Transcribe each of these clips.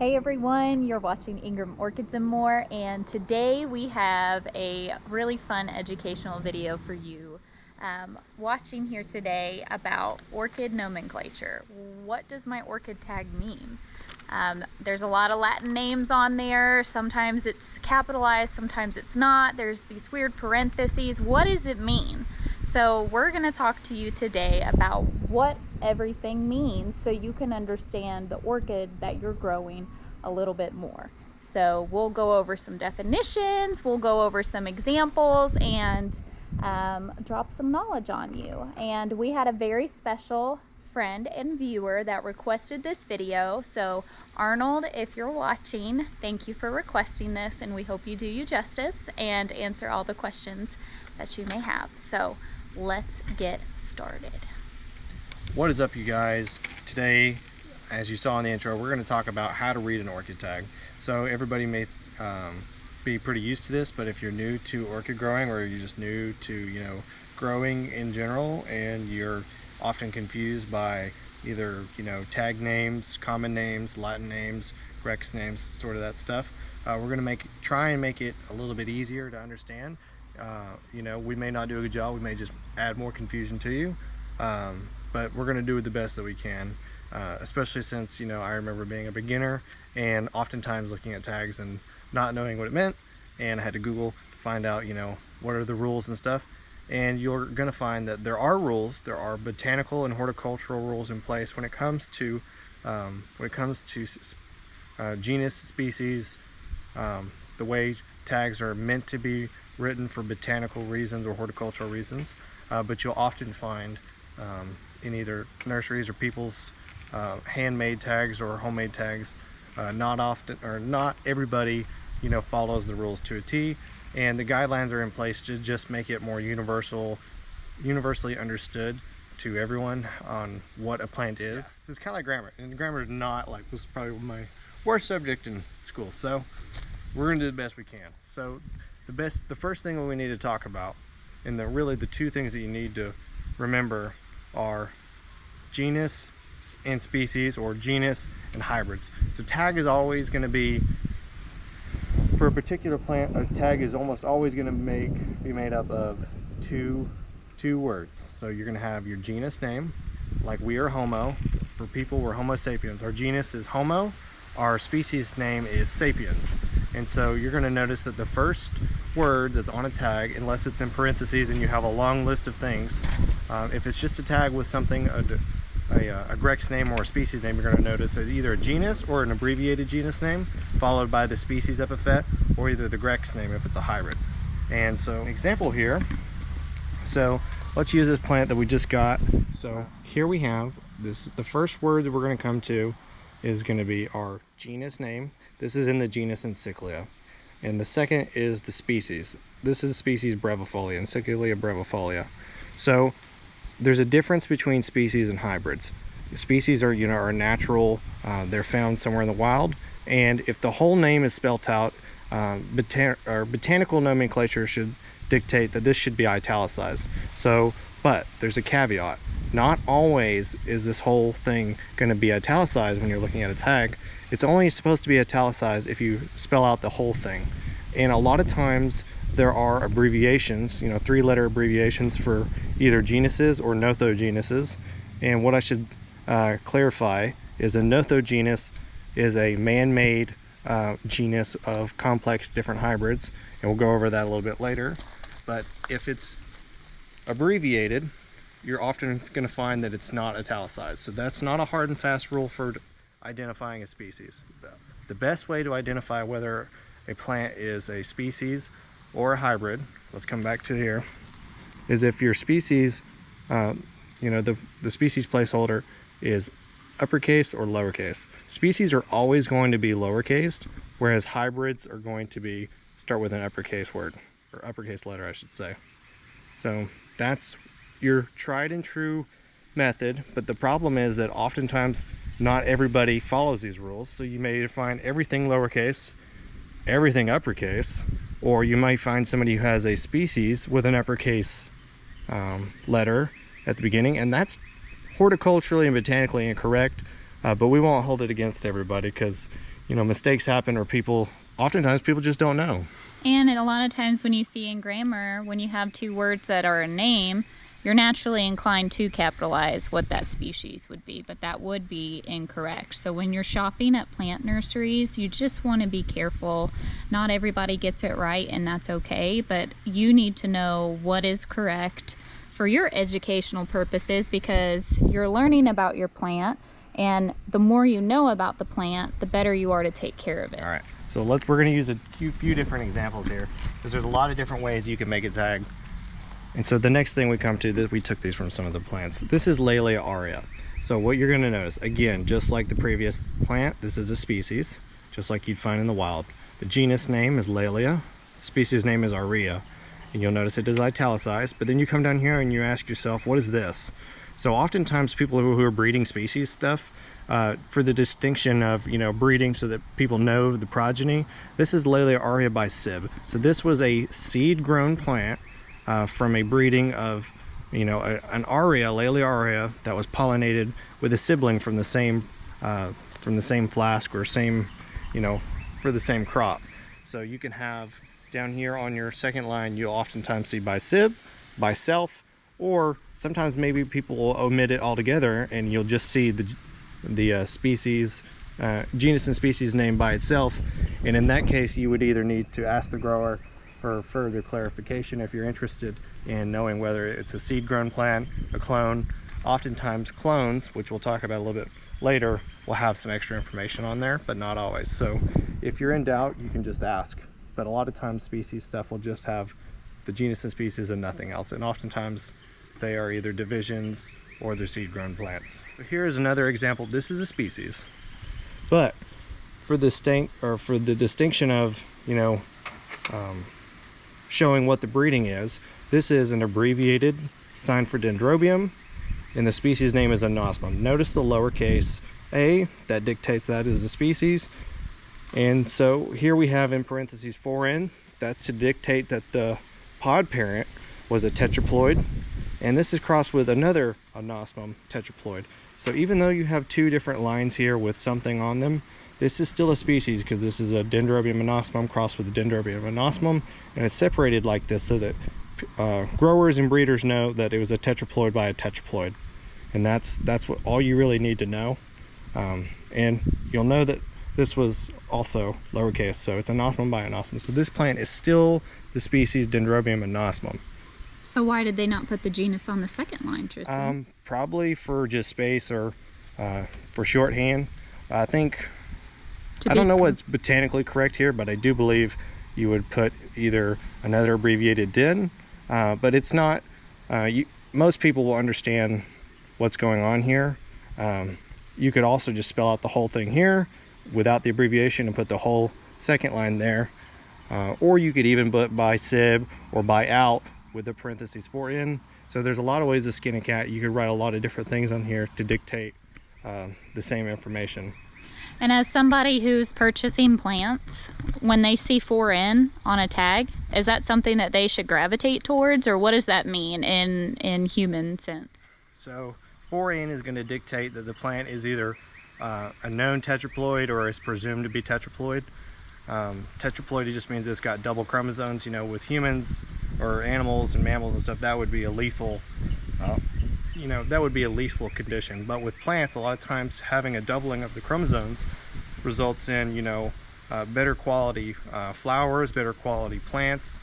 Hey everyone, you're watching Ingram Orchids and More, and today we have a really fun educational video for you watching here today about orchid nomenclature. What does my orchid tag mean? There's a lot of Latin names on there. Sometimes it's capitalized, sometimes it's not. There's these weird parentheses. What does it mean? So we're going to talk to you today about what everything means so you can understand the orchid that you're growing a little bit more. So we'll go over some definitions, we'll go over some examples, and drop some knowledge on you. And we had a very special friend and viewer that requested this video. So Arnold, if you're watching, thank you for requesting this, and we hope you do you justice and answer all the questions that you may have. So let's get started. What is up, you guys? Today, as you saw in the intro, we're going to talk about how to read an orchid tag. So everybody may be pretty used to this, but if you're new to orchid growing, or you're just new to growing in general, and you're often confused by either tag names, common names, Latin names, Rex names, sort of that stuff, we're going to try and make it a little bit easier to understand. We may not do a good job, we may just add more confusion to you, but we're going to do the best that we can, especially since I remember being a beginner and oftentimes looking at tags and not knowing what it meant, and I had to Google to find out what are the rules and stuff. And you're going to find that there are rules, there are botanical and horticultural rules in place when it comes to genus, species, the way tags are meant to be written for botanical reasons or horticultural reasons, but you'll often find in either nurseries or people's handmade tags or homemade tags, not everybody follows the rules to a T, and the guidelines are in place to just make it more universally understood to everyone on what a plant is. So it's kind of like grammar, and grammar is not was probably my worst subject in school, so we're gonna do the best we can. So the first thing we need to talk about, and really the two things that you need to remember, are genus and species, or genus and hybrids. So tag is always going to be, for a particular plant, a tag is almost always going to be made up of two words. So you're going to have your genus name, like we are Homo. For people, we're Homo sapiens. Our genus is Homo, our species name is Sapiens. And so you're going to notice that the first word that's on a tag, unless it's in parentheses and you have a long list of things, if it's just a tag with something, a Grex name or a species name, you're going to notice it's either a genus or an abbreviated genus name followed by the species epithet, or either the Grex name if it's a hybrid. And so an example here, so let's use this plant that we just got. So here we have this. The first word that we're going to come to is going to be our genus name. This is in the genus Encyclia. And the second is the species. This is species Brevifolia, Encyclia brevifolia. So there's a difference between species and hybrids. Species are natural, they're found somewhere in the wild, and if the whole name is spelt out, botanical nomenclature should dictate that this should be italicized. But there's a caveat. Not always is this whole thing going to be italicized when you're looking at a tag. It's only supposed to be italicized if you spell out the whole thing. And a lot of times there are abbreviations, 3-letter abbreviations for either genuses or nothogenuses. And what I should clarify is a nothogenus is a man-made genus of complex different hybrids, and we'll go over that a little bit later. But if it's abbreviated, you're often going to find that it's not italicized. So that's not a hard and fast rule for identifying a species. The best way to identify whether a plant is a species or a hybrid, let's come back to here, is if your species, the species placeholder is uppercase or lowercase. Species are always going to be lowercase, whereas hybrids are going to start with an uppercase word, or uppercase letter, I should say. So that's your tried and true method, but the problem is that oftentimes not everybody follows these rules. So you may find everything lowercase, everything uppercase, or you might find somebody who has a species with an uppercase letter at the beginning, and that's horticulturally and botanically incorrect, but we won't hold it against everybody, because mistakes happen, or oftentimes people just don't know. And a lot of times when you see in grammar, when you have two words that are a name, you're naturally inclined to capitalize what that species would be, but that would be incorrect. So when you're shopping at plant nurseries, you just want to be careful. Not everybody gets it right, and that's okay, but you need to know what is correct for your educational purposes, because you're learning about your plant, and the more you know about the plant, the better you are to take care of it. All right, so we're going to use a few different examples here, because there's a lot of different ways you can make a tag. And so the next thing we come to, that we took these from some of the plants. This is Laelia aurea. So what you're going to notice, again, just like the previous plant, this is a species, just like you'd find in the wild. The genus name is Laelia, species name is aurea, and you'll notice it is italicized. But then you come down here and you ask yourself, what is this? So oftentimes people who are breeding species stuff, for the distinction of breeding so that people know the progeny, this is Laelia aurea by Sib. So this was a seed grown plant from a breeding of an aurea, Laelia aurea, that was pollinated with a sibling from the same flask, or same for the same crop. So you can have down here on your second line, you'll oftentimes see by Sib, by self, or sometimes maybe people will omit it altogether and you'll just see the species, genus and species name by itself. And in that case, you would either need to ask the grower for further clarification if you're interested in knowing whether it's a seed grown plant, a clone. Oftentimes clones, which we'll talk about a little bit later, will have some extra information on there, but not always. So if you're in doubt, you can just ask. But a lot of times species stuff will just have the genus and species and nothing else. And oftentimes they are either divisions or they're seed grown plants. So here's another example. This is a species, but for the distinction of showing what the breeding is, this is an abbreviated sign for Dendrobium, and the species name is Anosmum. Notice the lowercase a, that dictates that is a species. And so here we have in parentheses 4N, that's to dictate that the pod parent was a tetraploid, and this is crossed with another Anosmum tetraploid. So even though you have two different lines here with something on them, this is still a species, because this is a Dendrobium anosmum crossed with a Dendrobium anosmum, and it's separated like this so that growers and breeders know that it was a tetraploid by a tetraploid. And that's what all you really need to know. And you'll know that this was also lowercase, so it's anosmum by anosmum. So this plant is still the species Dendrobium anosmum. So why did they not put the genus on the second line, Tristan? Probably for just space, or for shorthand. I think, I don't know what's botanically correct here, but I do believe you would put either another abbreviated DIN, but it's not, most people will understand what's going on here. You could also just spell out the whole thing here without the abbreviation and put the whole second line there, or you could even put by Sib or by out with the parentheses 4N. So there's a lot of ways to skin a cat. You could write a lot of different things on here to dictate the same information. And as somebody who's purchasing plants, when they see 4N on a tag, is that something that they should gravitate towards, or what does that mean in human sense? So 4N is going to dictate that the plant is either a known tetraploid or is presumed to be tetraploid. Tetraploid just means it's got double chromosomes. With humans or animals and mammals and stuff, that would be a lethal that would be a lethal condition. But with plants, a lot of times having a doubling of the chromosomes results in better quality flowers, better quality plants.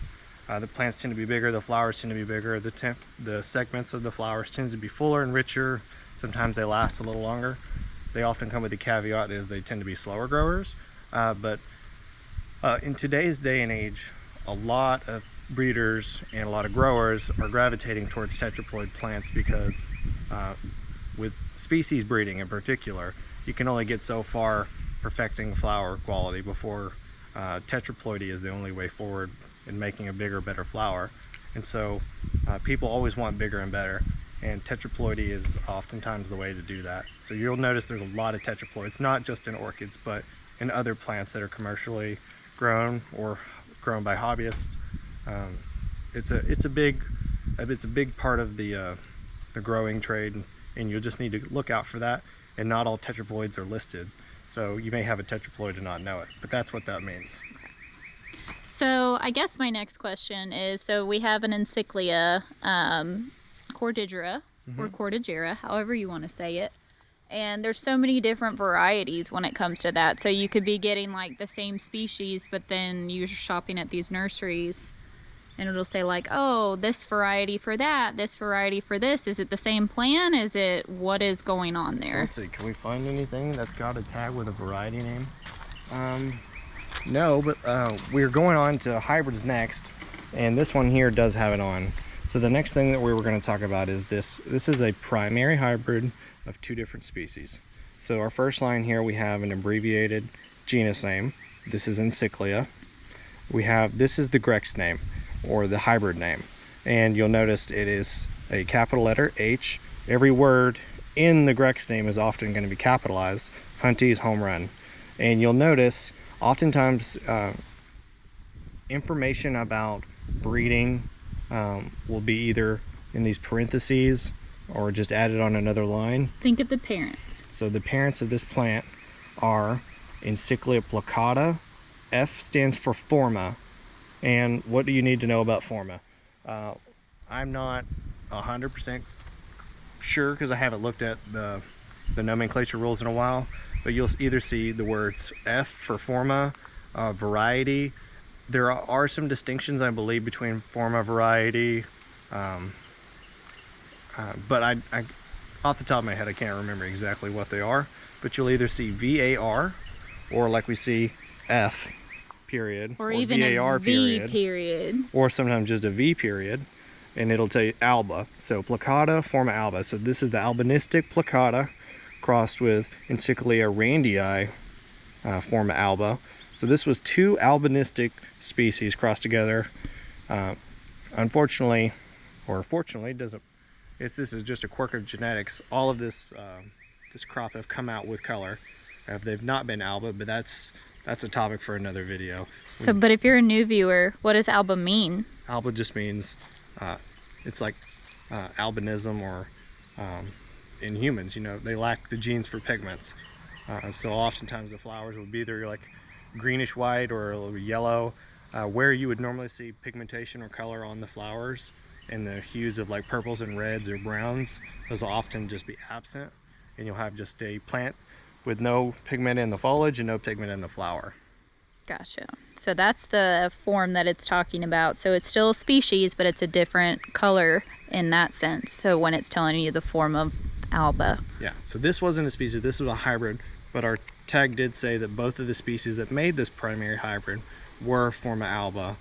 The plants tend to be bigger, the flowers tend to be bigger, the segments of the flowers tend to be fuller and richer. Sometimes they last a little longer. They often come with the caveat is they tend to be slower growers. But in today's day and age, a lot of breeders and a lot of growers are gravitating towards tetraploid plants because with species breeding in particular, you can only get so far perfecting flower quality before tetraploidy is the only way forward in making a bigger, better flower. And so people always want bigger and better, and tetraploidy is oftentimes the way to do that. So you'll notice there's a lot of tetraploids, not just in orchids, but in other plants that are commercially grown or grown by hobbyists. It's a big part of the growing trade, and you'll just need to look out for that. And not all tetraploids are listed. So you may have a tetraploid and not know it, but that's what that means. So I guess my next question is, so we have an Encyclia cordillera, or cordillera, however you want to say it. And there's so many different varieties when it comes to that. So you could be getting like the same species, but then you're shopping at these nurseries and it'll say like, oh, this variety for that, this variety for this. Is it the same plant? Is it, what is going on there? So let's see, can we find anything that's got a tag with a variety name? No, but we're going on to hybrids next, and this one here does have it on. So the next thing that we were going to talk about is this. This is a primary hybrid of two different species. So our first line here, we have an abbreviated genus name. This is Encyclia. We have, this is the Grex name, or the hybrid name. And you'll notice it is a capital letter H. Every word in the Grex name is often going to be capitalized. Hunty's home run. And you'll notice oftentimes information about breeding will be either in these parentheses or just added on another line. Think of the parents. So the parents of this plant are Encyclia plicata. F stands for forma. And what do you need to know about forma? I'm not 100% sure because I haven't looked at the nomenclature rules in a while, but you'll either see the words F for forma, variety. There are some distinctions, I believe, between forma, variety, but I off the top of my head, I can't remember exactly what they are. But you'll either see VAR, or like we see F period, or even VAR a V period, or sometimes just a V period, and it'll tell you alba. So plicata, forma alba. So this is the albinistic plicata crossed with Encyclia randii, forma alba. So this was two albinistic species crossed together. Unfortunately, or fortunately, this is just a quirk of genetics. All of this this crop have come out with color. They've not been alba, but that's a topic for another video. So, but if you're a new viewer, what does alba mean? Alba just means it's like albinism, or in humans, you know, they lack the genes for pigments. So oftentimes the flowers will be either like greenish white or a little yellow. Where you would normally see pigmentation or color on the flowers in the hues of like purples and reds or browns, those will often just be absent, and you'll have just a plant with no pigment in the foliage and no pigment in the flower. Gotcha. So that's the form that it's talking about. So it's still a species, but it's a different color in that sense. So when it's telling you the form of alba. Yeah, so this wasn't a species, this was a hybrid, but our tag did say that both of the species that made this primary hybrid were forma alba.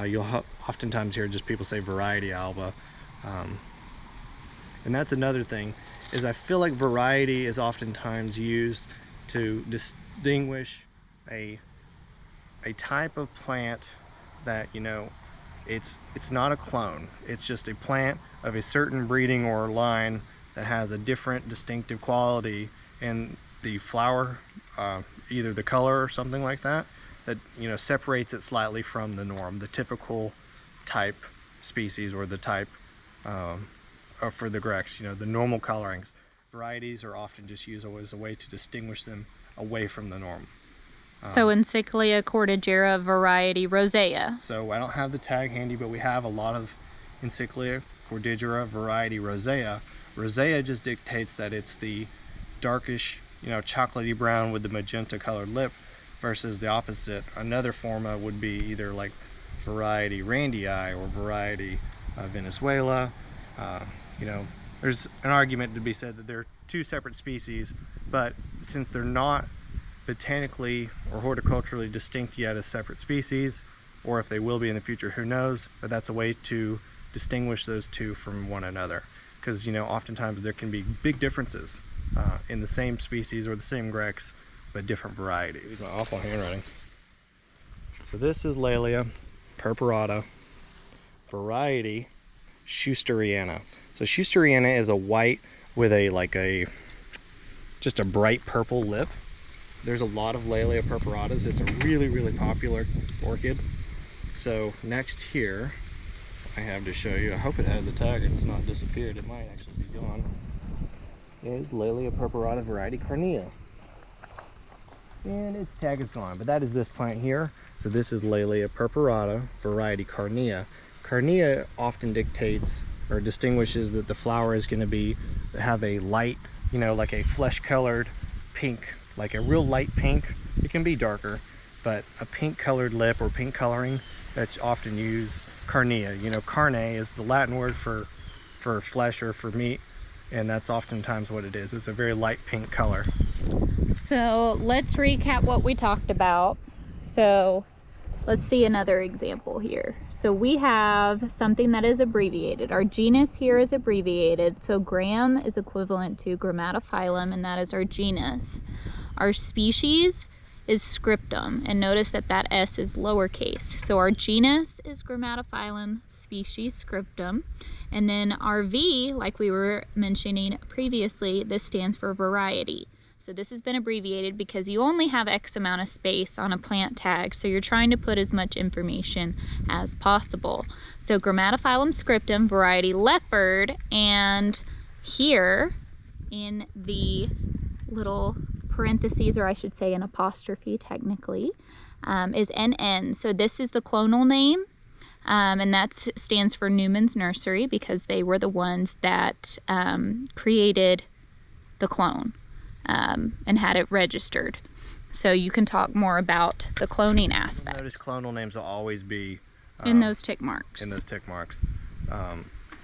You'll oftentimes hear just people say variety alba. And that's another thing, is I feel like variety is oftentimes used to distinguish a type of plant that, you know, it's not a clone. It's just a plant of a certain breeding or line that has a different distinctive quality in the flower, either the color or something like that, that, you know, separates it slightly from the norm, the typical type species, or the type for the Grex, you know, the normal colorings. Varieties are often just used as a way to distinguish them away from the norm. So Encyclia cordillera variety rosea. So I don't have the tag handy, but we have a lot of Encyclia cordillera variety rosea. Rosea just dictates that it's the darkish, you know, chocolatey brown with the magenta colored lip, versus the opposite. Another forma would be either like variety randii or variety Venezuela. You know, there's an argument to be said that they're two separate species, but since they're not botanically or horticulturally distinct yet as separate species, or if they will be in the future, who knows, but that's a way to distinguish those two from one another. Because, you know, oftentimes there can be big differences in the same species or the same Grex, but different varieties. These are awful handwriting. So this is Laelia purpurata, variety Schusteriana. So Schusteriana is a white with just a bright purple lip. There's a lot of Laelia purpuratas. It's a really, really popular orchid. So next here, I have to show you, I hope it has a tag and it's not disappeared, it might actually be gone, is Laelia purpurata variety Carnea. and its tag is gone. But that is this plant here. So this is Laelia purpurata, variety Carnea. Carnea often dictates or distinguishes that the flower is going to have a light, you know, like a flesh colored pink, like a real light pink. It can be darker, but a pink colored lip or pink coloring, that's often used. Carnea, you know, carne is the Latin word for flesh or for meat, and that's oftentimes what it is. It's a very light pink color. So let's recap what we talked about. So let's see another example here. So we have something that is abbreviated. Our genus here is abbreviated. So gram is equivalent to grammatophyllum, and that is our genus. Our species is scriptum, and notice that that S is lowercase. So our genus is grammatophyllum, species scriptum, and then our V, like we were mentioning previously, this stands for variety. So this has been abbreviated because you only have X amount of space on a plant tag, so you're trying to put as much information as possible. So grammatophyllum scriptum, variety leopard, and here in the little parentheses, or I should say an apostrophe technically, is NN. So this is the clonal name, and that stands for Newman's Nursery because they were the ones that created the clone and had it registered. So you can talk more about the cloning aspect. Notice clonal names will always be in those tick marks. In those tick marks.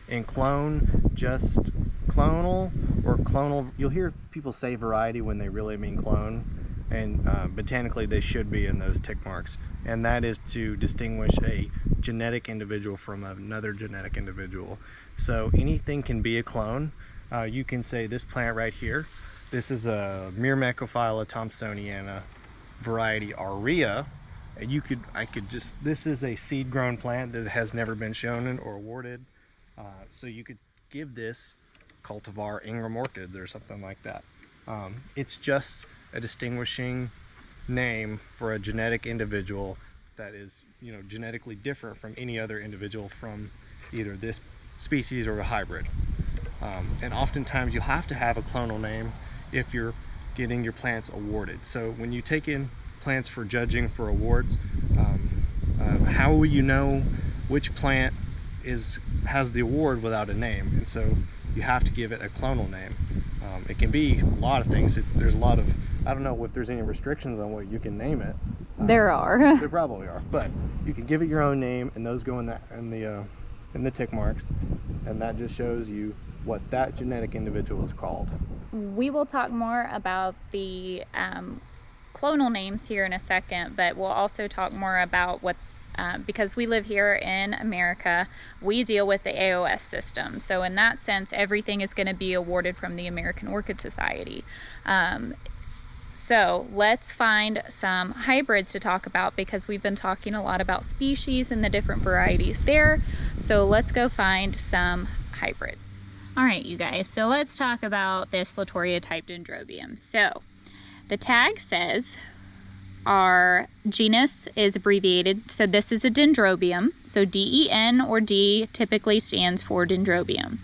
In clone, just clonal or clonal, you'll hear people say variety when they really mean clone, and botanically they should be in those tick marks, and that is to distinguish a genetic individual from another genetic individual. So anything can be a clone. You can say this plant right here, this is a Myrmecophylla thomsoniana variety aurea, and this is a seed grown plant that has never been shown or awarded. So you could give this cultivar Ingram Orchids or something like that. It's just a distinguishing name for a genetic individual that is, you know, genetically different from any other individual from either this species or a hybrid. And oftentimes you'll have to have a clonal name if you're getting your plants awarded. So when you take in plants for judging for awards, how will you know which plant has the award without a name? And so you have to give it a clonal name. It can be a lot of things. There's a lot of, I don't know if there's any restrictions on what you can name it. There are. There probably are, but you can give it your own name, and those go in the tick marks, and that just shows you what that genetic individual is called. We will talk more about the clonal names here in a second, but we'll also talk more about what because we live here in America, we deal with the AOS system. So in that sense, everything is going to be awarded from the American Orchid Society. So let's find some hybrids to talk about because we've been talking a lot about species and the different varieties there. So let's go find some hybrids. All right, you guys, so let's talk about this Latoria type Dendrobium. So the tag says our genus is abbreviated, so this is a Dendrobium. So DEN or D typically stands for Dendrobium.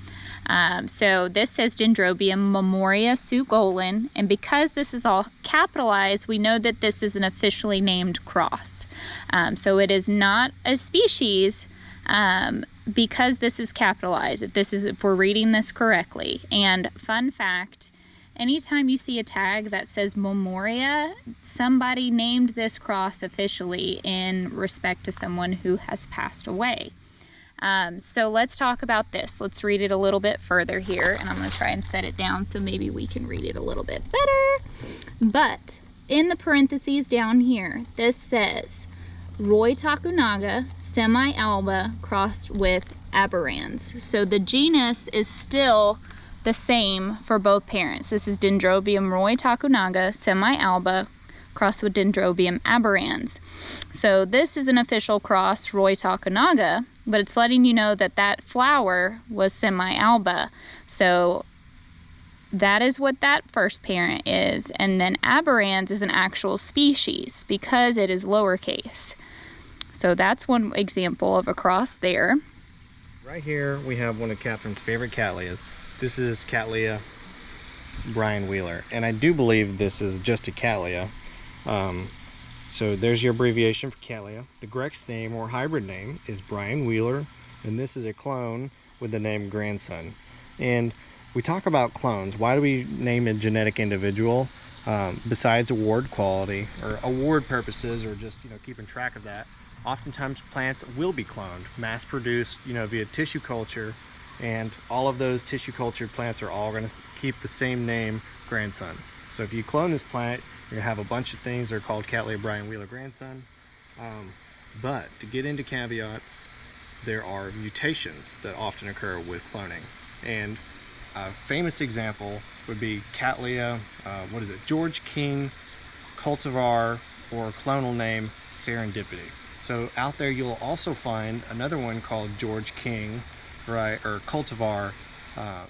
So this says Dendrobium Memoria Sugolan, and because this is all capitalized, we know that this is an officially named cross. So it is not a species because this is capitalized, if we're reading this correctly. And fun fact, anytime you see a tag that says Memoria, somebody named this cross officially in respect to someone who has passed away. So let's talk about this. Let's read it a little bit further here, and I'm going to try and set it down so maybe we can read it a little bit better. But in the parentheses down here, this says Roy Takunaga semi-alba crossed with aberrans. So the genus is still the same for both parents. This is Dendrobium Roy Takunaga semi-alba crossed with Dendrobium aberrans. So this is an official cross, Roy Takunaga, but it's letting you know that that flower was semi-alba. So that is what that first parent is. And then aberrans is an actual species because it is lowercase. So that's one example of a cross there. Right here we have one of Kathryn's favorite Cattleyas. This is Cattleya Brian Wheeler, and I do believe this is just a Cattleya. So there's your abbreviation for Cattleya. The Grex name or hybrid name is Brian Wheeler, and this is a clone with the name Grandson. And we talk about clones. Why do we name a genetic individual? Besides award quality or award purposes, or just keeping track of that, oftentimes plants will be cloned, mass produced via tissue culture, and all of those tissue cultured plants are all going to keep the same name, Grandson. So if you clone this plant, you're gonna have a bunch of things that are called Cattleya Brian Wheeler Grandson. But to get into caveats, there are mutations that often occur with cloning. And a famous example would be Cattleya, George King cultivar, or clonal name Serendipity. So out there you'll also find another one called George King, right, or cultivar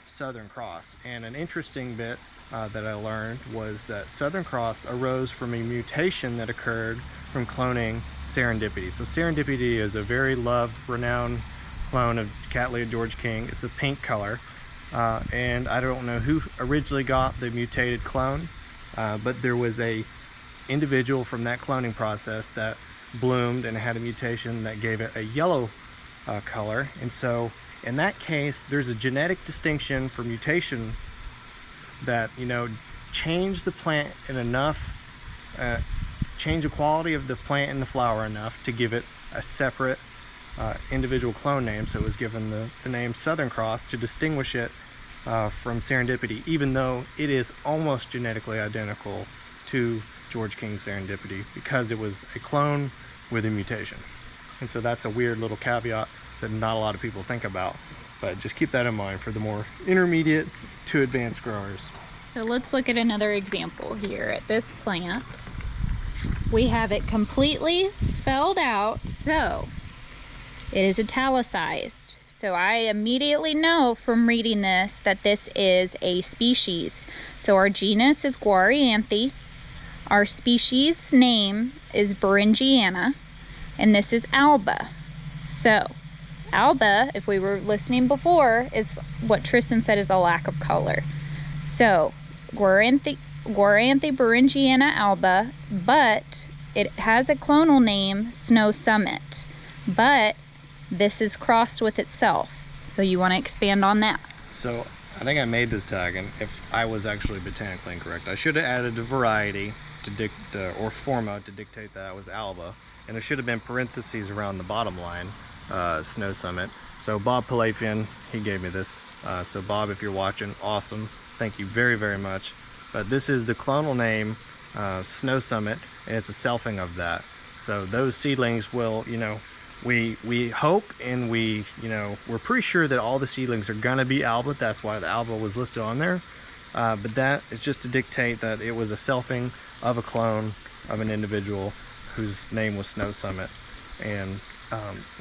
Southern Cross. And an interesting bit that I learned was that Southern Cross arose from a mutation that occurred from cloning Serendipity. So Serendipity is a very loved, renowned clone of Cattleya George King. It's a pink color, and I don't know who originally got the mutated clone, but there was a individual from that cloning process that bloomed and had a mutation that gave it a yellow color. And so in that case, there's a genetic distinction for mutation that change the plant in enough, change the quality of the plant and the flower enough to give it a separate individual clone name. So it was given the name Southern Cross to distinguish it from Serendipity, even though it is almost genetically identical to George King's Serendipity, because it was a clone with a mutation. And so that's a weird little caveat that not a lot of people think about, but just keep that in mind for the more intermediate to advanced growers. So let's look at another example here at this plant. We have it completely spelled out, so it is italicized. So I immediately know from reading this that this is a species. So our genus is Guarianthe, our species name is Beringiana, and this is Alba. So Alba, if we were listening before, is what Tristan said is a lack of color. So Guarianthe Beringiana alba, but it has a clonal name, Snow Summit, but this is crossed with itself. So you want to expand on that? So I think I made this tag, and if I was actually botanically incorrect, I should have added a variety to or forma to dictate that it was Alba, and there should have been parentheses around the bottom line, Snow Summit. So Bob Palafian, he gave me this. So Bob, if you're watching, awesome. Thank you very, very much. But this is the clonal name, Snow Summit, and it's a selfing of that. So those seedlings will, we hope, and we're pretty sure that all the seedlings are gonna be Alba. That's why the Alba was listed on there. But that is just to dictate that it was a selfing of a clone of an individual whose name was Snow Summit. And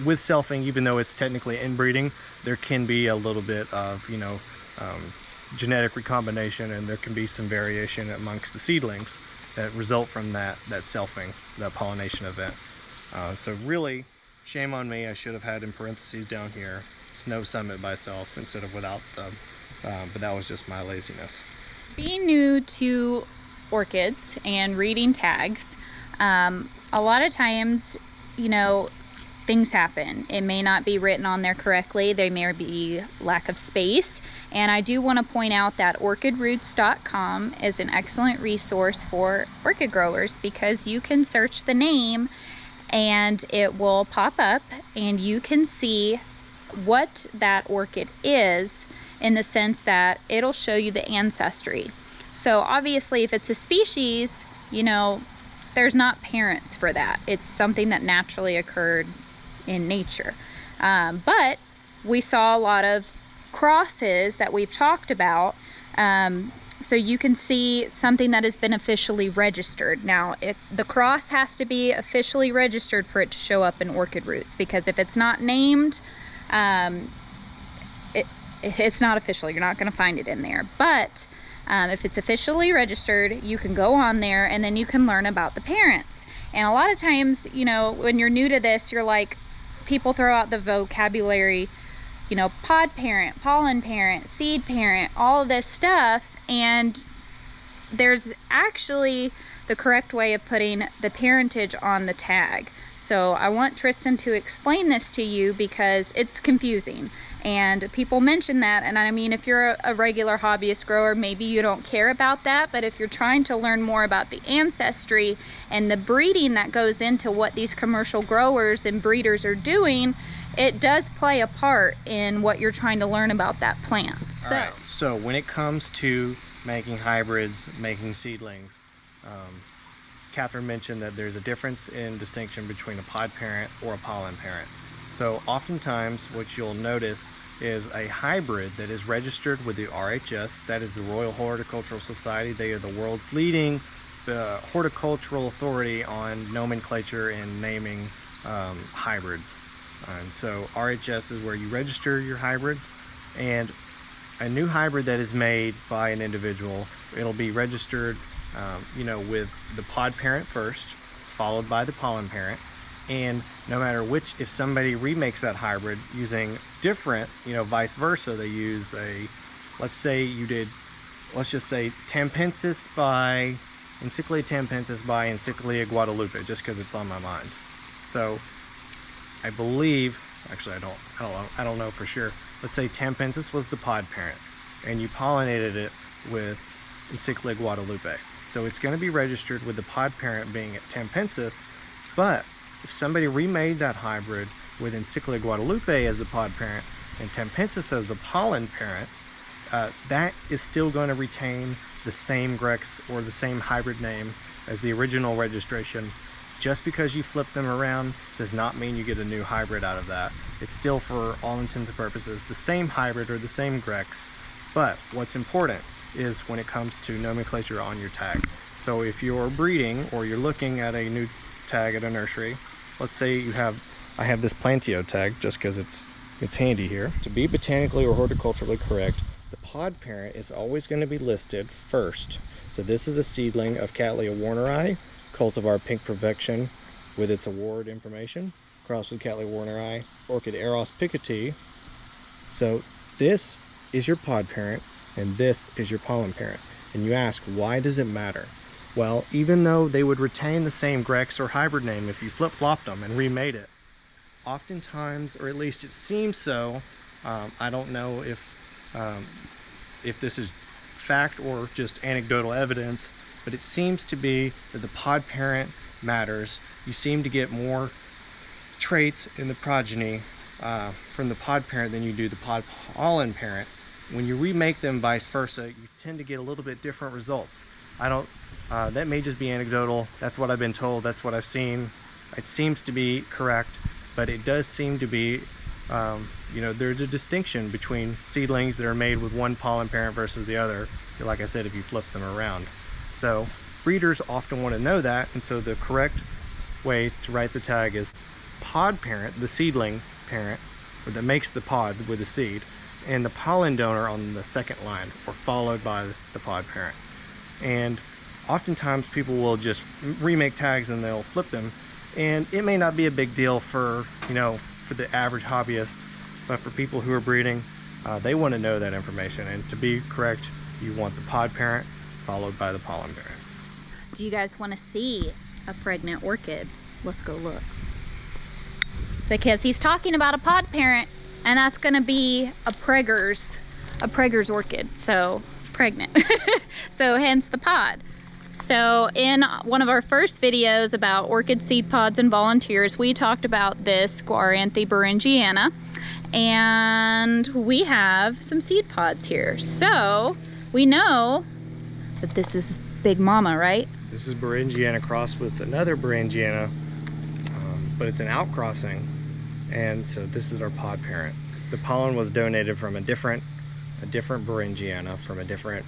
with selfing, even though it's technically inbreeding, there can be a little bit of genetic recombination, and there can be some variation amongst the seedlings that result from that selfing, that pollination event. So really, shame on me. I should have had in parentheses down here Snow Summit by self instead of without the, but that was just my laziness. Being new to orchids and reading tags, a lot of times, things happen. It may not be written on there correctly. There may be lack of space. And I do want to point out that orchidroots.com is an excellent resource for orchid growers, because you can search the name and it will pop up and you can see what that orchid is, in the sense that it'll show you the ancestry. So obviously if it's a species, there's not parents for that. It's something that naturally occurred in nature. But we saw a lot of crosses that we've talked about, so you can see something that has been officially registered. Now, the cross has to be officially registered for it to show up in Orchid Roots, because if it's not named, it's not official. You're not going to find it in there. But if it's officially registered, you can go on there and then you can learn about the parents. And a lot of times, when you're new to this, you're like, people throw out the vocabulary, pod parent, pollen parent, seed parent, all of this stuff, and there's actually the correct way of putting the parentage on the tag. So I want Tristan to explain this to you because it's confusing and people mention that, and I mean, if you're a regular hobbyist grower, maybe you don't care about that, but if you're trying to learn more about the ancestry and the breeding that goes into what these commercial growers and breeders are doing, it does play a part in what you're trying to learn about that plant. So when it comes to making hybrids, making seedlings, Kathryn mentioned that there's a difference in distinction between a pod parent or a pollen parent. So oftentimes what you'll notice is a hybrid that is registered with the RHS, that is the Royal Horticultural Society. They are the world's leading horticultural authority on nomenclature and naming hybrids. And so RHS is where you register your hybrids, and a new hybrid that is made by an individual, it'll be registered with the pod parent first, followed by the pollen parent. And no matter which, if somebody remakes that hybrid using different, vice versa, they use let's just say Tampensis by Encyclia Guadalupe, just because it's on my mind. So I believe, actually I don't know for sure. Let's say Tampensis was the pod parent and you pollinated it with Encyclia Guadalupe. So it's going to be registered with the pod parent being at Tampensis, but if somebody remade that hybrid with Encyclia Guadalupe as the pod parent and Tampensis as the pollen parent, that is still going to retain the same Grex or the same hybrid name as the original registration. Just because you flip them around does not mean you get a new hybrid out of that. It's still, for all intents and purposes, the same hybrid or the same Grex. But what's important is when it comes to nomenclature on your tag. So if you're breeding or you're looking at a new tag at a nursery, let's say I have this Plantio tag just because it's handy here. To be botanically or horticulturally correct, the pod parent is always going to be listed first. So this is a seedling of Cattleya warneri, cultivar Pink Perfection with its award information, crossed with Cattleya warneri, Orchid Eros Picotee. So this is your pod parent and this is your pollen parent. And you ask, why does it matter? Well, even though they would retain the same Grex or hybrid name if you flip-flopped them and remade it, oftentimes, or at least it seems so, I don't know if this is fact or just anecdotal evidence, but it seems to be that the pod parent matters. You seem to get more traits in the progeny from the pod parent than you do the pod pollen parent. When you remake them vice versa, you tend to get a little bit different results. That may just be anecdotal. That's what I've been told. That's what I've seen. It seems to be correct, but it does seem to be, there's a distinction between seedlings that are made with one pollen parent versus the other, like I said, if you flip them around. So breeders often want to know that, and so the correct way to write the tag is pod parent, the seedling parent, or that makes the pod with the seed, and the pollen donor on the second line, or followed by the pod parent. And oftentimes people will just remake tags and they'll flip them, and it may not be a big deal for the average hobbyist, but for people who are breeding, they want to know that information. And to be correct, you want the pod parent followed by the pollen parent. Do you guys want to see a pregnant orchid? Let's go look. Because he's talking about a pod parent, and that's going to be a Prager's orchid, so pregnant. So hence the pod. So in one of our first videos about orchid seed pods and volunteers, we talked about this Squaranthe Beringiana, and we have some seed pods here. So we know that this is Big Mama, right? This is Beringiana crossed with another Beringiana, but it's an outcrossing, and so this is our pod parent. The pollen was donated from a different Beringiana from a different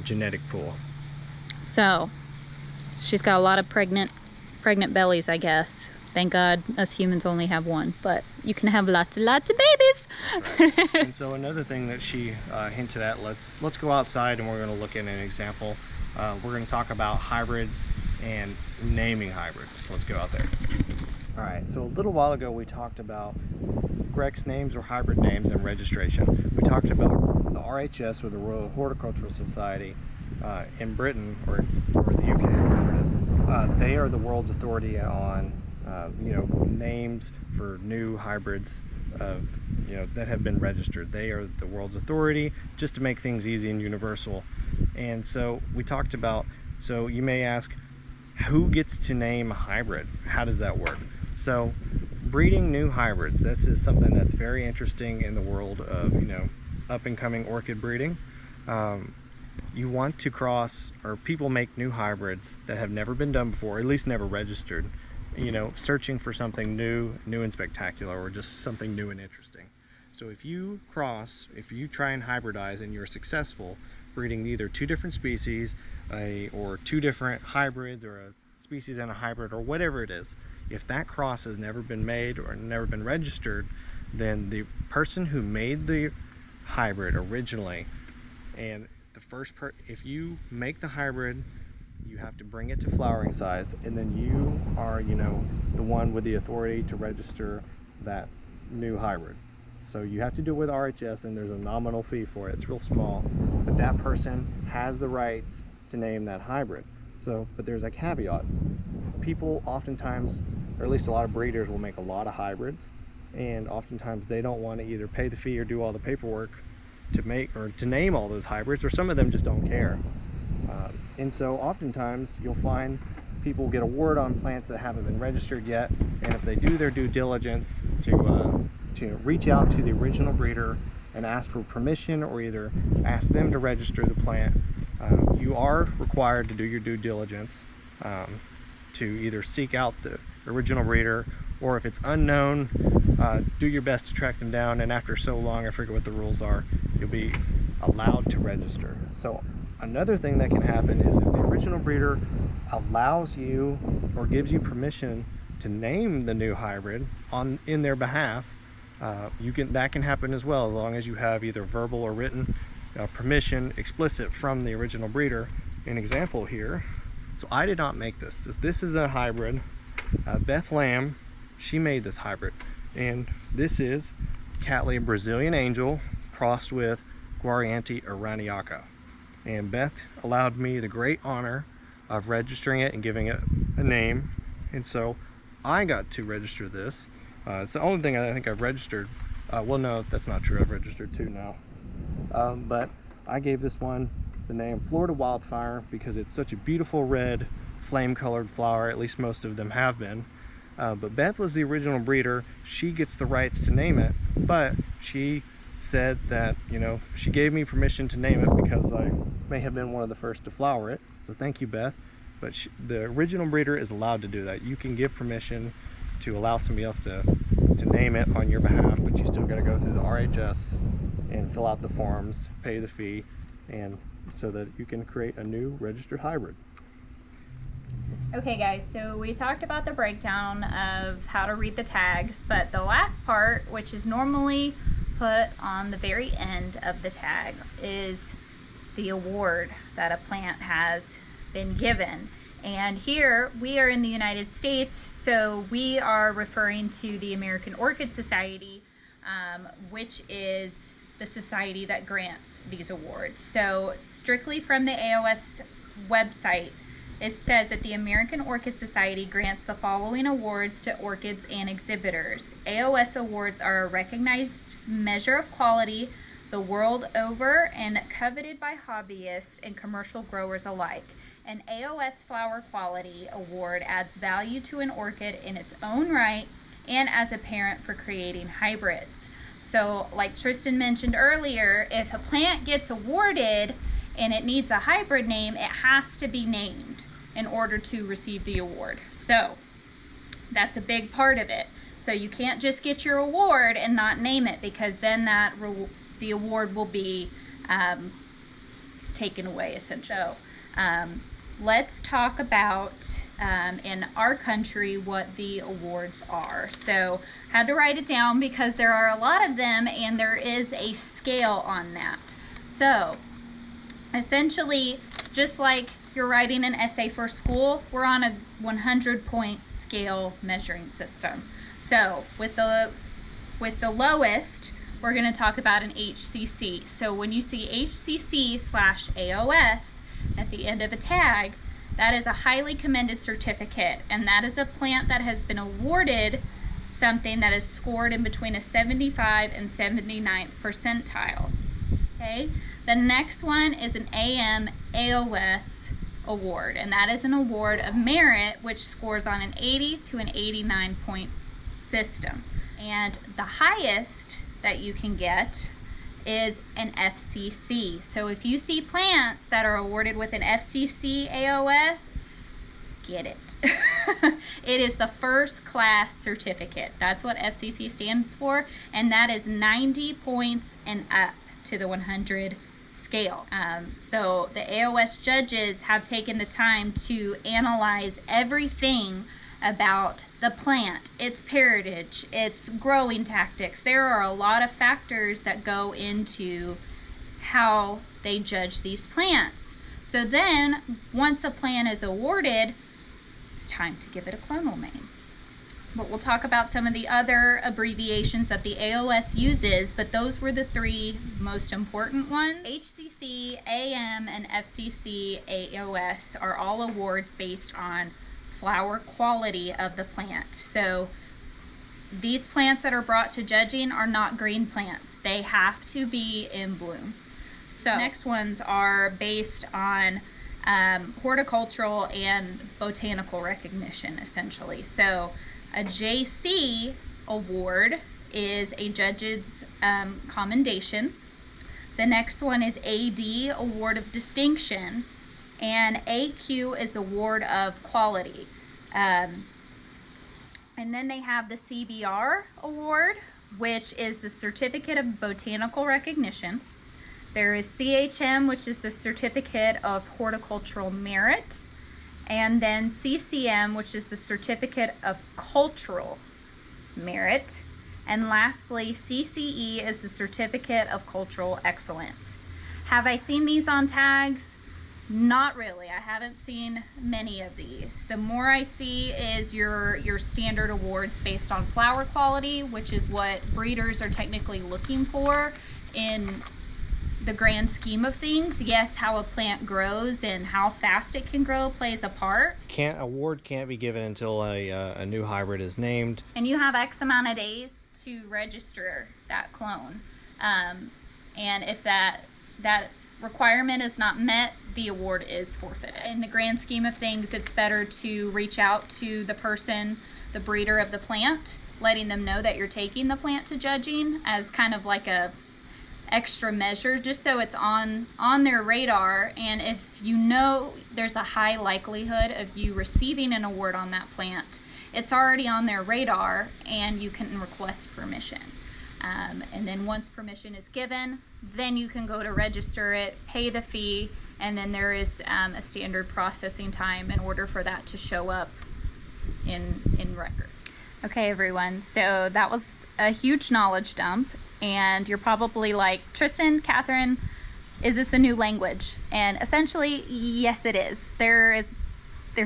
genetic pool. So she's got a lot of pregnant bellies, I guess. Thank God us humans only have one, but you can have lots and lots of babies. Right. And so another thing that she hinted at, let's go outside and we're going to look at an example. We're going to talk about hybrids and naming hybrids. Let's go out there. All right, so a little while ago we talked about Grex names or hybrid names and registration. We talked about the RHS, or the Royal Horticultural Society, in Britain or the UK, wherever it is, they are the world's authority on names for new hybrids of that have been registered. They are the world's authority just to make things easy and universal. And so we talked about, so you may ask, who gets to name a hybrid? How does that work? So breeding new hybrids, this is something that's very interesting in the world of up and coming orchid breeding. You want to cross, or people make new hybrids that have never been done before, at least never registered, searching for something new and spectacular, or just something new and interesting. So if you try and hybridize and you're successful breeding either two different species or two different hybrids, or a species and a hybrid, or whatever it is, if that cross has never been made or never been registered, then the person who made the hybrid originally, and if you make the hybrid, you have to bring it to flowering size, and then you are the one with the authority to register that new hybrid. So you have to do it with RHS, and there's a nominal fee for it. It's real small, but that person has the rights to name that hybrid. So, but there's a caveat. People oftentimes, or at least a lot of breeders, will make a lot of hybrids, and oftentimes they don't want to either pay the fee or do all the paperwork to make or to name all those hybrids, or some of them just don't care. And so oftentimes you'll find people get a word on plants that haven't been registered yet, and if they do their due diligence to reach out to the original breeder and ask for permission, or either ask them to register the plant, you are required to do your due diligence to either seek out the original breeder, or if it's unknown, do your best to track them down, and after so long, I forget what the rules are, you'll be allowed to register. So another thing that can happen is if the original breeder allows you or gives you permission to name the new hybrid in their behalf, that can happen as well, as long as you have either verbal or written permission explicit from the original breeder. An example here, so I did not make this. This is a hybrid. Beth Lamb, she made this hybrid, and this is Cattleya Brazilian Angel crossed with Guarianti Iraniaca. And Beth allowed me the great honor of registering it and giving it a name, and so I got to register this. It's the only thing I think I've registered. Well, no, that's not true. I've registered two now. But I gave this one the name Florida Wildfire because it's such a beautiful red flame-colored flower. At least most of them have been. But Beth was the original breeder. She gets the rights to name it, but she said that, she gave me permission to name it because I may have been one of the first to flower it. So thank you, Beth. But the original breeder is allowed to do that. You can give permission to allow somebody else to name it on your behalf, but you still got to go through the RHS and fill out the forms, pay the fee, and so that you can create a new registered hybrid. Okay guys, so we talked about the breakdown of how to read the tags, but the last part, which is normally put on the very end of the tag, is the award that a plant has been given. And here we are in the United States, so we are referring to the American Orchid Society, which is the society that grants these awards. So strictly from the AOS website, it says that the American Orchid Society grants the following awards to orchids and exhibitors. AOS awards are a recognized measure of quality the world over and coveted by hobbyists and commercial growers alike. An AOS Flower Quality Award adds value to an orchid in its own right and as a parent for creating hybrids. So like Tristan mentioned earlier, if a plant gets awarded and it needs a hybrid name, it has to be named in order to receive the award. So that's a big part of it. So you can't just get your award and not name it, because then the award will be taken away essentially. So, let's talk about in our country what the awards are. So I had to write it down because there are a lot of them and there is a scale on that. So essentially, just like you're writing an essay for school, we're on a 100-point scale measuring system. So with the lowest, we're going to talk about an HCC. So when you see HCC/AOS, at the end of a tag, that is a highly commended certificate, and that is a plant that has been awarded something that is scored in between a 75 and 79th percentile. Okay, the next one is an AM AOS award, and that is an award of merit which scores on an 80 to an 89 point system. And the highest that you can get is an FCC. So if you see plants that are awarded with an FCC AOS, get it. It is the first class certificate. That's what FCC stands for, and that is 90 points and up to the 100 scale. So the AOS judges have taken the time to analyze everything about the plant, its parentage, its growing tactics. There are a lot of factors that go into how they judge these plants. So then, once a plant is awarded, it's time to give it a clonal name. But we'll talk about some of the other abbreviations that the AOS uses, but those were the three most important ones. HCC, AM, and FCC AOS are all awards based on flower quality of the plant. So these plants that are brought to judging are not green plants. They have to be in bloom. So next ones are based on horticultural and botanical recognition, essentially. So a JC award is a judge's commendation. The next one is AD, Award of Distinction, and AQ is Award of Quality. And then they have the CBR Award, which is the Certificate of Botanical Recognition. There is CHM, which is the Certificate of Horticultural Merit, and then CCM, which is the Certificate of Cultural Merit. And lastly, CCE is the Certificate of Cultural Excellence. Have I seen these on tags? Not really. I haven't seen many of these. The more I see is your standard awards based on flower quality, which is what breeders are technically looking for in the grand scheme of things. Yes, how a plant grows and how fast it can grow plays a part. Award can't be given until a new hybrid is named. And you have X amount of days to register that clone. And if that requirement is not met, the award is forfeited. In the grand scheme of things, it's better to reach out to the person, the breeder of the plant, letting them know that you're taking the plant to judging as kind of like a extra measure, just so it's on their radar. And if you know there's a high likelihood of you receiving an award on that plant, it's already on their radar and you can request permission. And then once permission is given, then you can go to register it, pay the fee, and then there is a standard processing time in order for that to show up in record. Okay, everyone, so that was a huge knowledge dump, and you're probably like, Tristan, Kathryn, is this a new language? And essentially, yes, it is. There's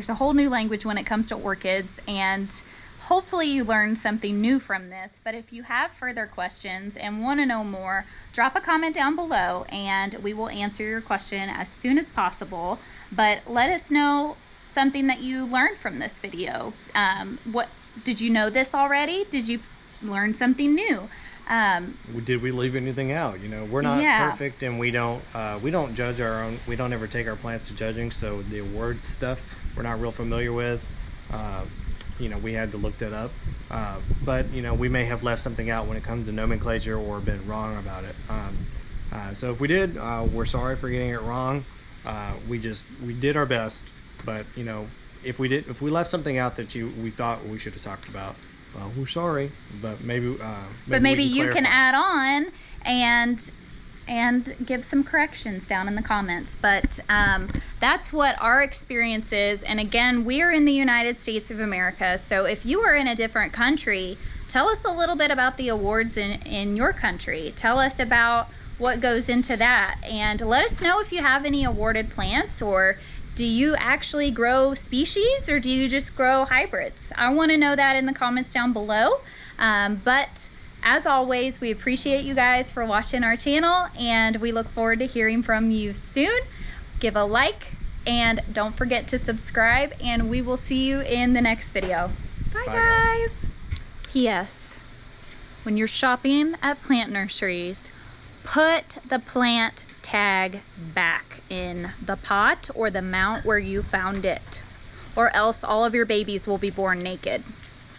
a whole new language when it comes to orchids, and hopefully you learned something new from this. But if you have further questions and want to know more, drop a comment down below and we will answer your question as soon as possible. But let us know something that you learned from this video. What did you know this already? Did you learn something new? Did we leave anything out? You know, we're not perfect, and we don't judge our own. We don't ever take our plants to judging, so the awards stuff we're not real familiar with. You know, we had to look that up, but you know, we may have left something out when it comes to nomenclature or been wrong about it. So if we did, we're sorry for getting it wrong. We did our best, but you know, if we left something out that we thought we should have talked about, well, we're sorry, but maybe you can add on and give some corrections down in the comments. But that's what our experience is. And again, we're in the United States of America, so if you are in a different country, tell us a little bit about the awards in your country. Tell us about what goes into that, and let us know if you have any awarded plants, or do you actually grow species, or do you just grow hybrids? I want to know that in the comments down below. But as always, we appreciate you guys for watching our channel, and we look forward to hearing from you soon. give a like, and don't forget to subscribe, and we will see you in the next video. Bye guys. P.S. When you're shopping at plant nurseries, put the plant tag back in the pot or the mount where you found it, or else all of your babies will be born naked.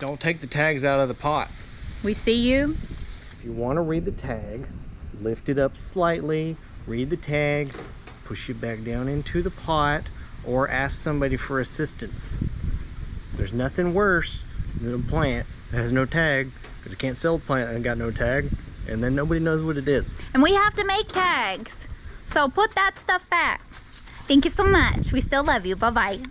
Don't take the tags out of the pots. We see you. If you want to read the tag, lift it up slightly, read the tag, push it back down into the pot, or ask somebody for assistance. There's nothing worse than a plant that has no tag, because you can't sell a plant that ain't got no tag, and then nobody knows what it is. And we have to make tags, so put that stuff back. Thank you so much. We still love you. Bye-bye.